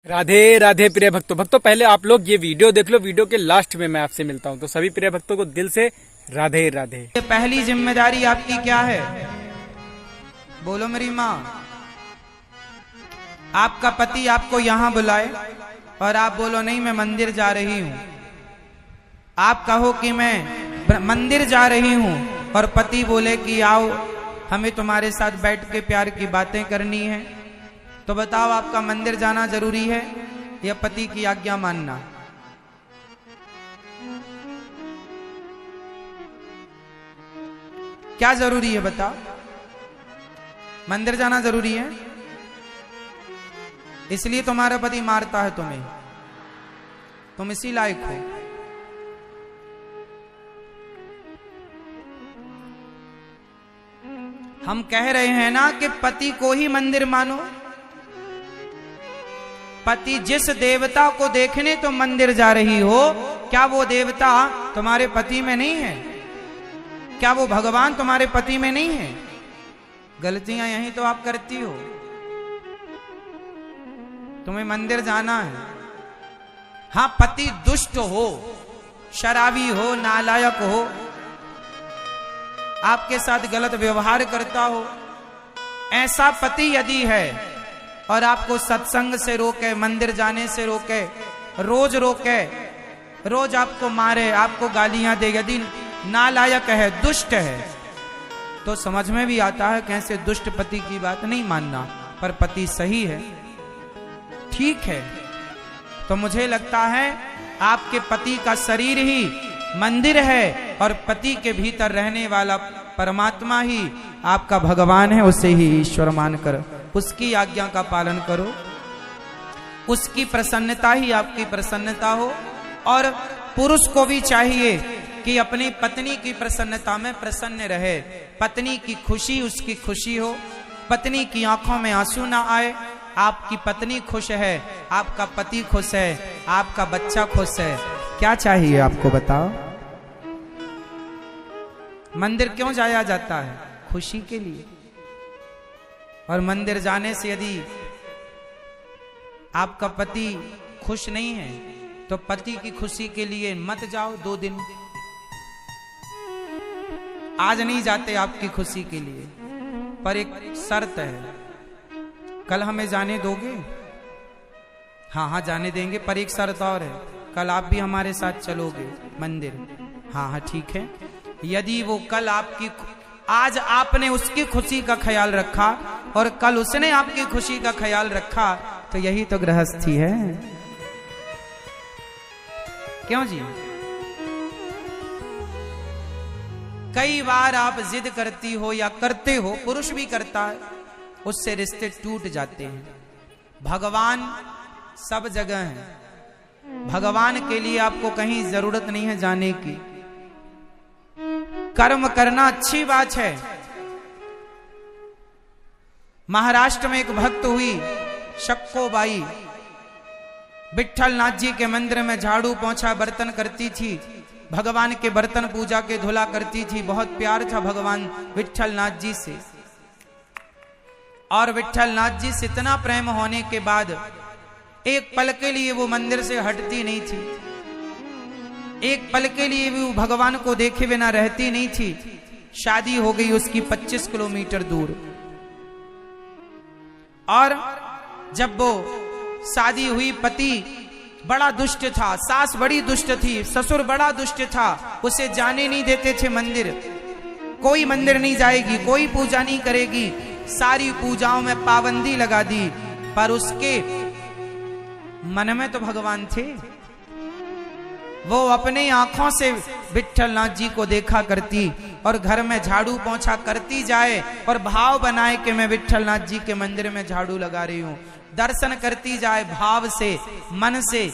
राधे राधे प्रिय भक्तों पहले आप लोग ये वीडियो देख लो। वीडियो के लास्ट में मैं आपसे मिलता हूँ। तो सभी प्रिय भक्तों को दिल से राधे राधे। पहली जिम्मेदारी आपकी क्या है? बोलो मेरी माँ। आपका पति आपको यहाँ बुलाए और आप बोलो नहीं मैं मंदिर जा रही हूँ। आप कहो कि मैं मंदिर जा रही हूँ और पति बोले कि आओ हमें तुम्हारे साथ बैठ के प्यार की बातें करनी है। तो बताओ आपका मंदिर जाना जरूरी है या पति की आज्ञा मानना? क्या जरूरी है बताओ? मंदिर जाना जरूरी है, इसलिए तुम्हारा पति मारता है तुम्हें। तुम इसी लायक हो। हम कह रहे हैं ना कि पति को ही मंदिर मानो। पति जिस देवता को देखने तुम मंदिर जा रही हो, क्या वो देवता तुम्हारे पति में नहीं है? क्या वो भगवान तुम्हारे पति में नहीं है? गलतियां यही तो आप करती हो। तुम्हें मंदिर जाना है। हां, पति दुष्ट हो, शराबी हो, नालायक हो, आपके साथ गलत व्यवहार करता हो, ऐसा पति यदि है और आपको सत्संग से रोके, मंदिर जाने से रोके, रोज रोके, रोज आपको मारे, आपको गालियां दे, यदि नालायक है, दुष्ट है, तो समझ में भी आता है कैसे दुष्ट पति की बात नहीं मानना। पर पति सही है, ठीक है, तो मुझे लगता है आपके पति का शरीर ही मंदिर है और पति के भीतर रहने वाला परमात्मा ही आपका भगवान है। उसे ही ईश्वर मानकर उसकी आज्ञा का पालन करो। उसकी प्रसन्नता ही आपकी प्रसन्नता हो। और पुरुष को भी चाहिए कि अपनी पत्नी की प्रसन्नता में प्रसन्न रहे। पत्नी की खुशी उसकी खुशी हो, पत्नी की आंखों में आंसू ना आए। आपकी पत्नी खुश है, आपका पति खुश है, आपका बच्चा खुश है। क्या चाहिए आपको बताओ? मंदिर क्यों जाया जाता है? खुशी के लिए। और मंदिर जाने से यदि आपका पति खुश नहीं है तो पति की खुशी के लिए मत जाओ 2 दिन। आज नहीं जाते आपकी खुशी के लिए, पर एक शर्त है। कल हमें जाने दोगे? हाँ जाने देंगे, पर एक शर्त और है। कल आप भी हमारे साथ चलोगे मंदिर? हाँ ठीक है। यदि वो कल आपकी, आज आपने उसकी खुशी का ख्याल रखा और कल उसने आपकी खुशी का ख्याल रखा, तो यही तो गृहस्थी है। क्यों जी? कई बार आप जिद करती हो या करते हो, पुरुष भी करता है, उससे रिश्ते टूट जाते हैं। भगवान सब जगह है। भगवान के लिए आपको कहीं जरूरत नहीं है जाने की। कर्म करना अच्छी बात है। महाराष्ट्र में एक भक्त हुई शक्कोबाई, विट्ठल नाथ जी के मंदिर में झाड़ू पोंछा बर्तन करती थी, भगवान के बर्तन पूजा के धुला करती थी। बहुत प्यार था भगवान विट्ठल नाथ जी से। और विट्ठल नाथ जी से इतना प्रेम होने के बाद एक पल के लिए वो मंदिर से हटती नहीं थी। एक पल के लिए भी वो भगवान को देखे बिना रहती नहीं थी। शादी हो गई उसकी 25 किलोमीटर दूर। और जब वो शादी हुई, पति बड़ा दुष्ट था, सास बड़ी दुष्ट थी, ससुर बड़ा दुष्ट था। उसे जाने नहीं देते थे मंदिर। कोई मंदिर नहीं जाएगी, कोई पूजा नहीं करेगी, सारी पूजाओं में पाबंदी लगा दी। पर उसके मन में तो भगवान थे। वो अपनी आंखों से विट्ठल नाथ जी को देखा करती और घर में झाड़ू पोंछा करती जाए और भाव बनाए कि मैं विट्ठल नाथ जी के मंदिर में झाड़ू लगा रही हूं। दर्शन करती जाए, भाव से, मन से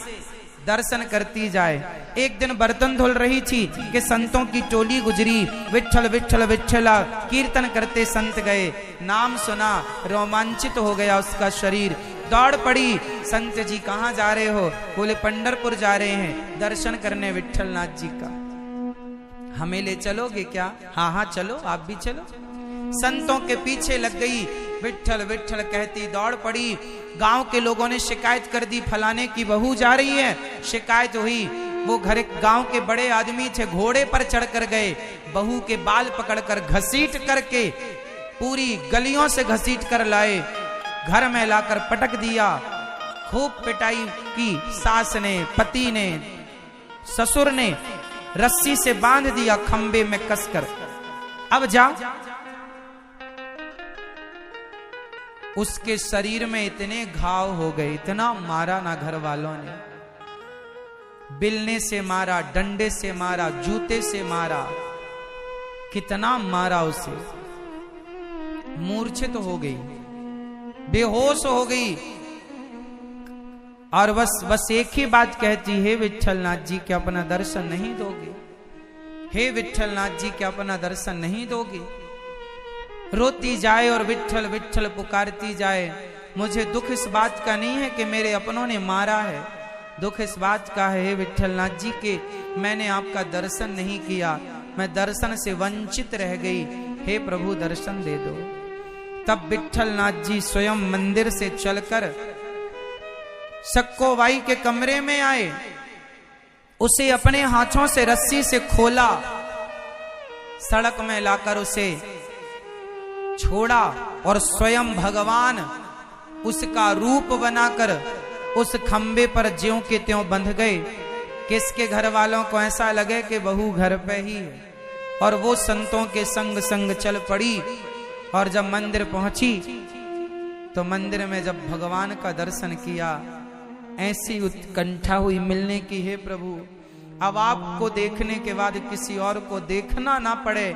दर्शन करती जाए। एक दिन बर्तन धुल रही थी कि संतों की टोली गुजरी। विट्ठल विट्ठल विट्ठला कीर्तन करते संत गए। नाम सुना, रोमांचित हो गया उसका शरीर। दौड़ पड़ी, संत जी कहाँ जा रहे हो? बोले पंढरपुर जा रहे हैं दर्शन करने विट्ठल नाथ जी का। हमें ले चलोगे क्या? हाँ चलो, आप भी चलो। संतों के पीछे लग गई। विट्ठल विट्ठल कहती दौड़ पड़ी। गांव के लोगों ने शिकायत कर दी, फलाने की बहू जा रही है। शिकायत हुई, वो घर गांव के बड़े आदमी थे, घोड़े पर चढ़कर गए, बहू के बाल पकड़कर घसीट करके पूरी गलियों से घसीट कर लाए, घर में लाकर पटक दिया। खूब पिटाई की सास ने, पति ने, ससुर ने, रस्सी से बांध दिया खंबे में कसकर। अब जा। उसके शरीर में इतने घाव हो गए, इतना मारा ना घर वालों ने, बिलने से मारा, डंडे से मारा, जूते से मारा, कितना मारा उसे। मूर्छित हो गई, बेहोश हो गई और बस एक ही बात कहती, हे विट्ठलनाथ जी क्या अपना दर्शन नहीं दोगे? हे विट्ठलनाथ जी क्या अपना दर्शन नहीं दोगे? रोती जाए और विट्ठल विट्ठल पुकारती जाए। मुझे दुख इस बात का नहीं है कि मेरे अपनों ने मारा है, दुख इस बात का है हे विट्ठलनाथ जी के मैंने आपका दर्शन नहीं किया, मैं दर्शन से वंचित रह गई, हे प्रभु दर्शन दे दो। तब विट्ठलनाथ जी स्वयं मंदिर से चलकर सक्कोबाई के कमरे में आए, उसे अपने हाथों से रस्सी से खोला, सड़क में लाकर उसे छोड़ा और स्वयं भगवान उसका रूप बनाकर उस खंबे पर ज्यों के त्यों बंध गए। किसके घर वालों को ऐसा लगे कि बहू घर पे ही है, और वो संतों के संग संग चल पड़ी। और जब मंदिर पहुंची तो मंदिर में जब भगवान का दर्शन किया, ऐसी उत्कंठा हुई मिलने की, हे प्रभु अब आपको देखने के बाद किसी और को देखना ना पड़े,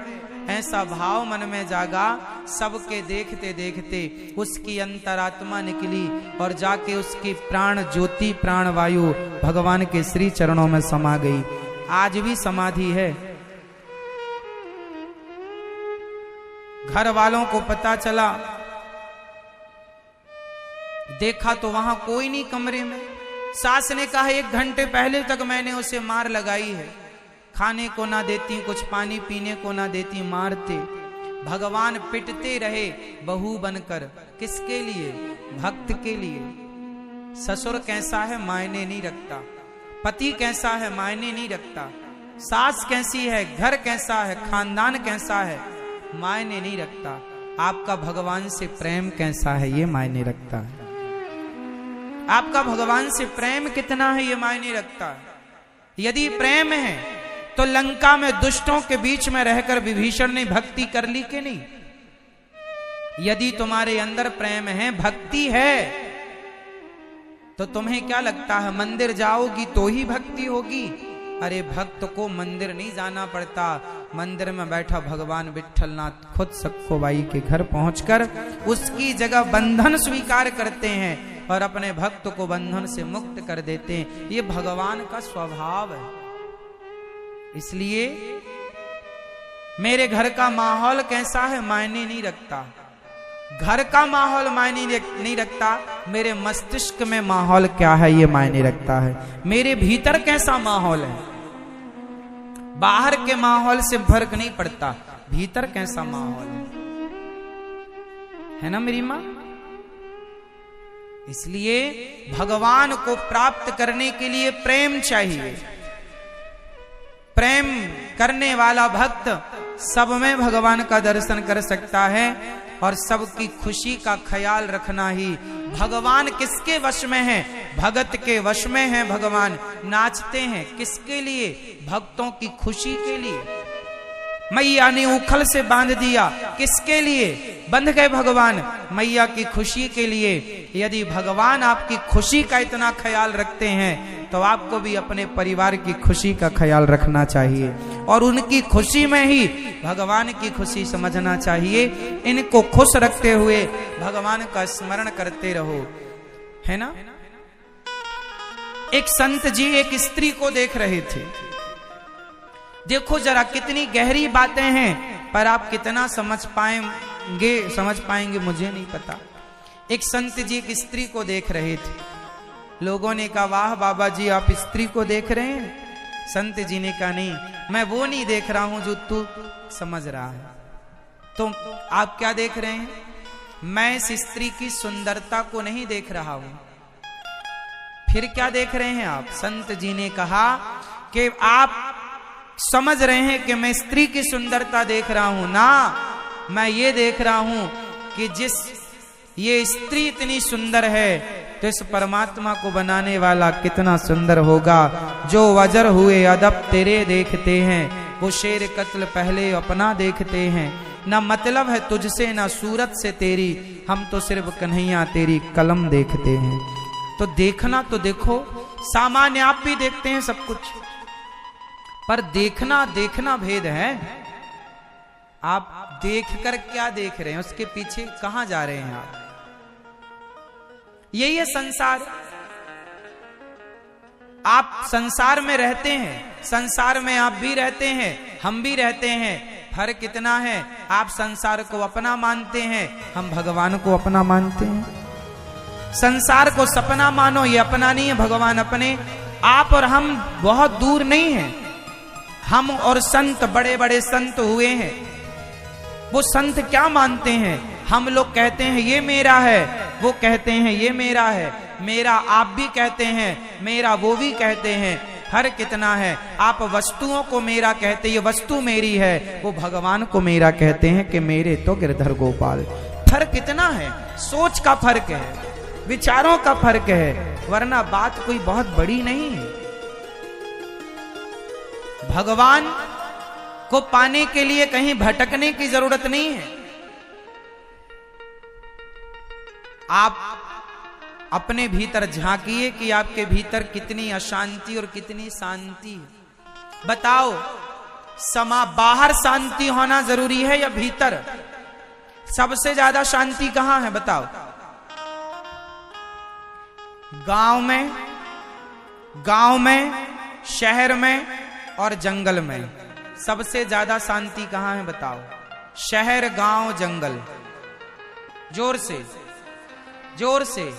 ऐसा भाव मन में जागा। सबके देखते देखते उसकी अंतरात्मा निकली और जाके उसकी प्राण ज्योति, प्राण वायु भगवान के श्री चरणों में समा गई। आज भी समाधि है। घर वालों को पता चला, देखा तो वहां कोई नहीं कमरे में। सास ने कहा 1 घंटे पहले तक मैंने उसे मार लगाई है, खाने को ना देती, कुछ पानी पीने को ना देती, मारते। भगवान पिटते रहे बहू बनकर, किसके लिए? भक्त के लिए। ससुर कैसा है मायने नहीं रखता, पति कैसा है मायने नहीं रखता, सास कैसी है, घर कैसा है, खानदान कैसा है, मायने नहीं रखता। आपका भगवान से प्रेम कैसा है ये मायने रखता है। आपका भगवान से प्रेम कितना है ये मायने रखता है। यदि प्रेम है तो लंका में दुष्टों के बीच में रहकर विभीषण ने भक्ति कर ली कि नहीं? यदि तुम्हारे अंदर प्रेम है, भक्ति है, तो तुम्हें क्या लगता है मंदिर जाओगी तो ही भक्ति होगी? अरे भक्त को मंदिर नहीं जाना पड़ता, मंदिर में बैठा भगवान विट्ठलनाथ खुद सक्कोबाई के घर पहुंचकर उसकी जगह बंधन स्वीकार करते हैं और अपने भक्त को बंधन से मुक्त कर देते हैं। ये भगवान का स्वभाव है। इसलिए मेरे घर का माहौल कैसा है मायने नहीं रखता, घर का माहौल मायने नहीं रखता, मेरे मस्तिष्क में माहौल क्या है ये मायने रखता है। मेरे भीतर कैसा माहौल है, बाहर के माहौल से फर्क नहीं पड़ता, भीतर कैसा माहौल है ना मेरी मां। इसलिए भगवान को प्राप्त करने के लिए प्रेम चाहिए। प्रेम करने वाला भक्त सब में भगवान का दर्शन कर सकता है और सबकी खुशी का ख्याल रखना ही। भगवान किसके वश में है? भगत के वश में है। भगवान नाचते हैं किसके लिए? भक्तों की खुशी के लिए। मैया ने उखल से बांध दिया, किसके लिए बंध गए? भगवान मैया की खुशी के लिए। यदि भगवान आपकी खुशी का इतना ख्याल रखते हैं तो आपको भी अपने परिवार की खुशी का ख्याल रखना चाहिए और उनकी खुशी में ही भगवान की खुशी समझना चाहिए। इनको खुश रखते हुए भगवान का स्मरण करते रहो, है ना। एक संत जी एक स्त्री को देख रहे थे। देखो जरा कितनी गहरी बातें हैं, पर आप कितना समझ पाएंगे मुझे नहीं पता। एक संत जी एक स्त्री को देख रहे थे। लोगों ने कहा वाह बाबा जी आप स्त्री को देख रहे हैं। संत जी ने कहा नहीं, मैं वो नहीं देख रहा हूं जो तू समझ रहा है। तो आप क्या देख रहे हैं? मैं इस स्त्री की सुंदरता को नहीं देख रहा हूं। फिर क्या देख रहे हैं आप? संत जी ने कहा कि आप समझ रहे हैं कि मैं स्त्री की सुंदरता देख रहा हूं ना, मैं ये देख रहा हूं कि जिस ये स्त्री इतनी सुंदर है तो इस परमात्मा को बनाने वाला कितना सुंदर होगा। जो वजर हुए अदब तेरे देखते हैं, वो शेर कत्ल पहले अपना देखते हैं। ना मतलब है तुझसे ना सूरत से तेरी, हम तो सिर्फ कन्हैया तेरी कलम देखते हैं। तो देखना तो देखो, सामान्य आप भी देखते हैं सब कुछ, पर देखना देखना भेद है। आप देखकर क्या देख रहे हैं, उसके पीछे कहां जा रहे हैं आप? यही है संसार। आप संसार में रहते हैं, संसार में आप भी रहते हैं, हम भी रहते हैं। फर्क कितना है? आप संसार को अपना मानते हैं, हम भगवान को अपना मानते हैं। संसार को सपना मानो, ये अपना नहीं है, भगवान अपने। आप और हम बहुत दूर नहीं हैं। हम और संत बड़े बड़े संत हुए हैं। वो संत क्या मानते हैं? हम लोग कहते हैं ये मेरा है, वो कहते हैं ये मेरा है। मेरा आप भी कहते हैं, मेरा वो भी कहते हैं। फर्क कितना है? आप वस्तुओं को मेरा कहते हैं, ये वस्तु मेरी है। वो भगवान को मेरा कहते हैं कि मेरे तो गिरधर गोपाल। फर्क कितना है? सोच का फर्क है, विचारों का फर्क है, वरना बात कोई बहुत बड़ी नहीं है। भगवान को पाने के लिए कहीं भटकने की जरूरत नहीं है। आप अपने भीतर झांकिए कि आपके भीतर कितनी अशांति और कितनी शांति है। बताओ, बाहर शांति होना जरूरी है या भीतर? सबसे ज्यादा शांति कहां है बताओ? गांव में, शहर में और जंगल में। सबसे ज्यादा शांति कहां है बताओ? शहर, गांव, जंगल। जोर से, जोर से।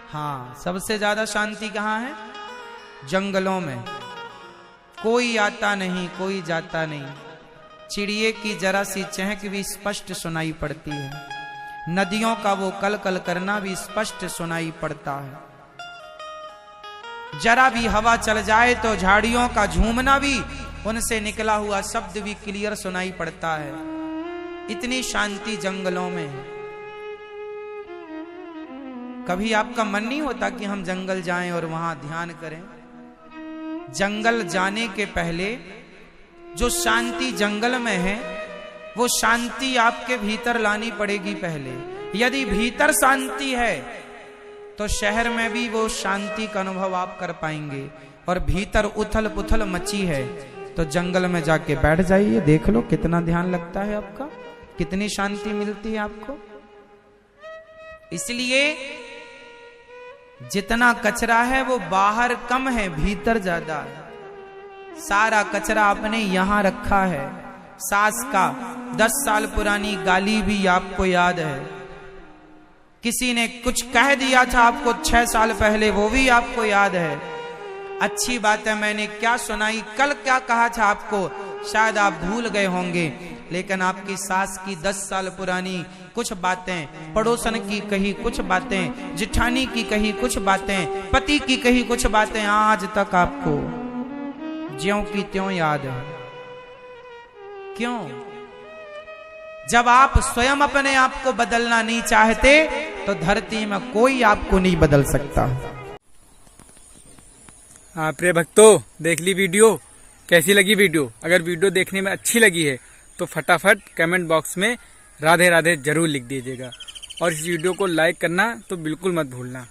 हाँ, सबसे ज्यादा शांति कहां है? जंगलों में। कोई आता नहीं, कोई जाता नहीं। चिड़िए की जरा सी चहक भी स्पष्ट सुनाई पड़ती है। नदियों का वो कल कल करना भी स्पष्ट सुनाई पड़ता है। जरा भी हवा चल जाए तो झाड़ियों का झूमना भी, उनसे निकला हुआ शब्द भी क्लियर सुनाई पड़ता है। इतनी शांति जंगलों में है। कभी आपका मन नहीं होता कि हम जंगल जाएं और वहां ध्यान करें? जंगल जाने के पहले जो शांति जंगल में है, वो शांति आपके भीतर लानी पड़ेगी पहले। यदि भीतर शांति है तो शहर में भी वो शांति का अनुभव आप कर पाएंगे। और भीतर उथल पुथल मची है तो जंगल में जाके बैठ जाइए, देख लो कितना ध्यान लगता है आपका, कितनी शांति मिलती है आपको। इसलिए जितना कचरा है वो बाहर कम है, भीतर ज्यादा है। सारा कचरा आपने यहां रखा है। सास का 10 साल पुरानी गाली भी आपको याद है। किसी ने कुछ कह दिया था आपको 6 साल पहले, वो भी आपको याद है। अच्छी बात है, मैंने क्या सुनाई, कल क्या कहा था आपको, शायद आप भूल गए होंगे। लेकिन आपकी सास की 10 साल पुरानी कुछ बातें, पड़ोसन की कही कुछ बातें, जिठानी की कही कुछ बातें, पति की कही कुछ बातें आज तक आपको ज्यों की त्यों याद है। क्यों? जब आप स्वयं अपने आप को बदलना नहीं चाहते तो धरती में कोई आपको नहीं बदल सकता। हाँ प्रिय भक्तों, देख ली वीडियो? कैसी लगी वीडियो? अगर वीडियो देखने में अच्छी लगी है तो फटाफट कमेंट बॉक्स में राधे राधे जरूर लिख दीजिएगा। और इस वीडियो को लाइक करना तो बिल्कुल मत भूलना।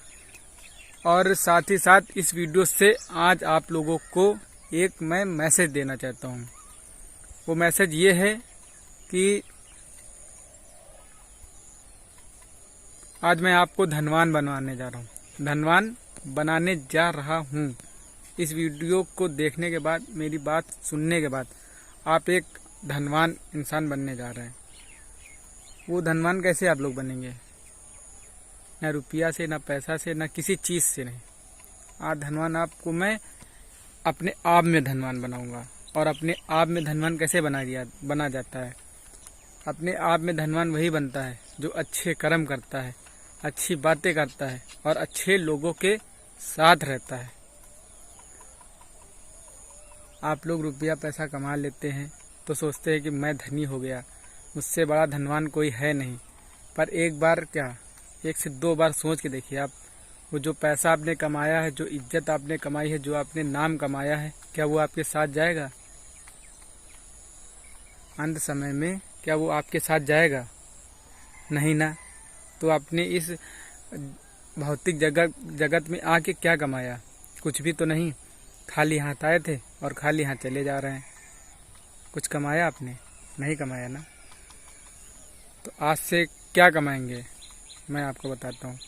और साथ ही साथ इस वीडियो से आज आप लोगों को एक मैं मैसेज देना चाहता हूँ। वो मैसेज ये है कि आज मैं आपको धनवान बनवाने जा रहा हूँ, धनवान बनाने जा रहा हूँ। इस वीडियो को देखने के बाद, मेरी बात सुनने के बाद आप एक धनवान इंसान बनने जा रहे हैं। वो धनवान कैसे आप लोग बनेंगे? ना रुपया से, ना पैसा से, ना किसी चीज़ से नहीं। आज धनवान आपको मैं अपने आप में धनवान बनाऊंगा। और अपने आप में धनवान कैसे बना जाता है? अपने आप में धनवान वही बनता है जो अच्छे कर्म करता है, अच्छी बातें करता है और अच्छे लोगों के साथ रहता है। आप लोग रुपया पैसा कमा लेते हैं तो सोचते हैं कि मैं धनी हो गया, मुझसे बड़ा धनवान कोई है नहीं। पर एक बार क्या, 1 से 2 बार सोच के देखिए आप, वो जो पैसा आपने कमाया है, जो इज्जत आपने कमाई है, जो आपने नाम कमाया है, क्या वो आपके साथ जाएगा? अंत समय में क्या वो आपके साथ जाएगा? नहीं ना। तो आपने इस भौतिक जगत में आके क्या कमाया? कुछ भी तो नहीं। खाली हाथ आए थे और खाली हाथ चले जा रहे हैं। कुछ कमाया आपने? नहीं कमाया ना। तो आज से क्या कमाएंगे मैं आपको बताता हूँ।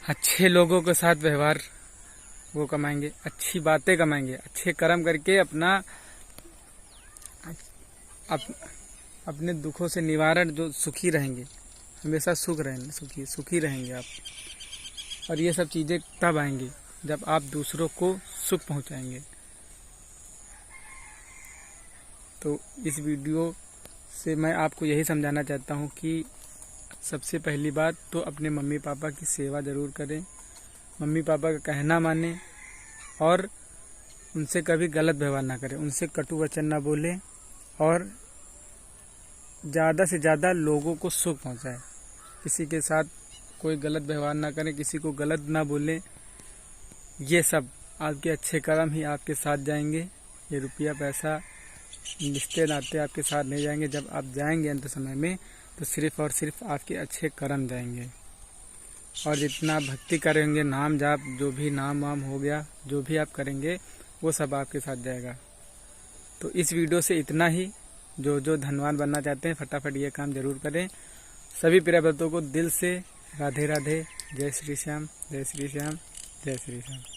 अच्छे लोगों के साथ व्यवहार वो कमाएंगे, अच्छी बातें कमाएंगे, अच्छे कर्म करके अपने दुखों से निवारण, जो सुखी रहेंगे, हमेशा सुखी रहेंगे आप। और ये सब चीज़ें तब आएंगी जब आप दूसरों को सुख पहुंचाएंगे। तो इस वीडियो से मैं आपको यही समझाना चाहता हूं कि सबसे पहली बात तो अपने मम्मी पापा की सेवा ज़रूर करें, मम्मी पापा का कहना मानें और उनसे कभी गलत व्यवहार ना करें, उनसे कटु वचन ना बोलें और ज़्यादा से ज़्यादा लोगों को सुख पहुंचाएं। किसी के साथ कोई गलत व्यवहार ना करें, किसी को गलत ना बोलें। ये सब आपके अच्छे कर्म ही आपके साथ जाएंगे। ये रुपया पैसा, रिश्ते नाते आपके साथ नहीं जाएंगे। जब आप जाएंगे अंत समय में तो सिर्फ और सिर्फ आपके अच्छे कर्म जाएंगे। और जितना भक्ति करेंगे, नाम जाप, जो भी नाम वाम हो गया, जो भी आप करेंगे वो सब आपके साथ जाएगा। तो इस वीडियो से इतना ही। जो धनवान बनना चाहते हैं फटाफट ये काम जरूर करें। सभी प्रिय भक्तों को दिल से राधे राधे। जय श्री श्याम, जय श्री श्याम, जय श्री श्याम।